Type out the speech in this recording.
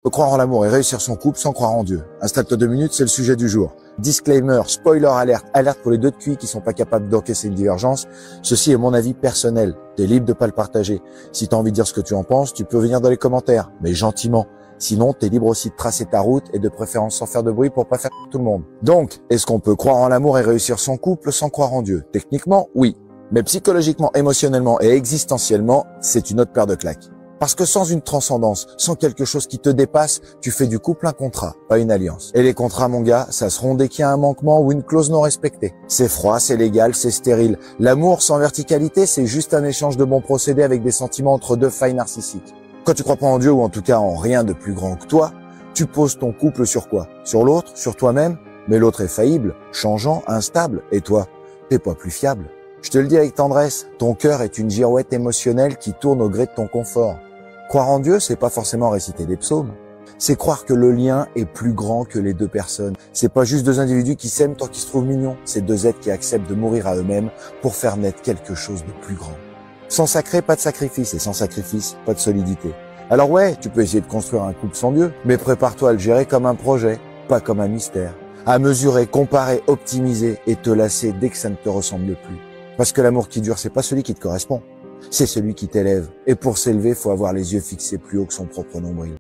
Faut croire en l'amour et réussir son couple sans croire en Dieu. Installe-toi 2 minutes, c'est le sujet du jour. Disclaimer, spoiler alerte, alerte pour les deux de cuits qui sont pas capables d'encaisser une divergence. Ceci est mon avis personnel. T'es libre de pas le partager. Si t'as envie de dire ce que tu en penses, tu peux venir dans les commentaires, mais gentiment. Sinon, t'es libre aussi de tracer ta route et de préférence sans faire de bruit pour pas faire tout le monde. Donc, est-ce qu'on peut croire en l'amour et réussir son couple sans croire en Dieu? Techniquement, oui. Mais psychologiquement, émotionnellement et existentiellement, c'est une autre paire de claques. Parce que sans une transcendance, sans quelque chose qui te dépasse, tu fais du couple un contrat, pas une alliance. Et les contrats, mon gars, ça se rompt dès qu'il y a un manquement ou une clause non respectée. C'est froid, c'est légal, c'est stérile. L'amour sans verticalité, c'est juste un échange de bons procédés avec des sentiments entre deux failles narcissiques. Quand tu crois pas en Dieu ou en tout cas en rien de plus grand que toi, tu poses ton couple sur quoi? Sur l'autre? Sur toi-même? Mais l'autre est faillible, changeant, instable. Et toi, t'es pas plus fiable. Je te le dis avec tendresse, ton cœur est une girouette émotionnelle qui tourne au gré de ton confort. Croire en Dieu, c'est pas forcément réciter des psaumes. C'est croire que le lien est plus grand que les deux personnes. C'est pas juste deux individus qui s'aiment tant qu'ils se trouvent mignons. C'est deux êtres qui acceptent de mourir à eux-mêmes pour faire naître quelque chose de plus grand. Sans sacré, pas de sacrifice. Et sans sacrifice, pas de solidité. Alors ouais, tu peux essayer de construire un couple sans Dieu, mais prépare-toi à le gérer comme un projet, pas comme un mystère. À mesurer, comparer, optimiser et te lasser dès que ça ne te ressemble plus. Parce que l'amour qui dure, c'est pas celui qui te correspond. C'est celui qui t'élève. Et pour s'élever, faut avoir les yeux fixés plus haut que son propre nombril.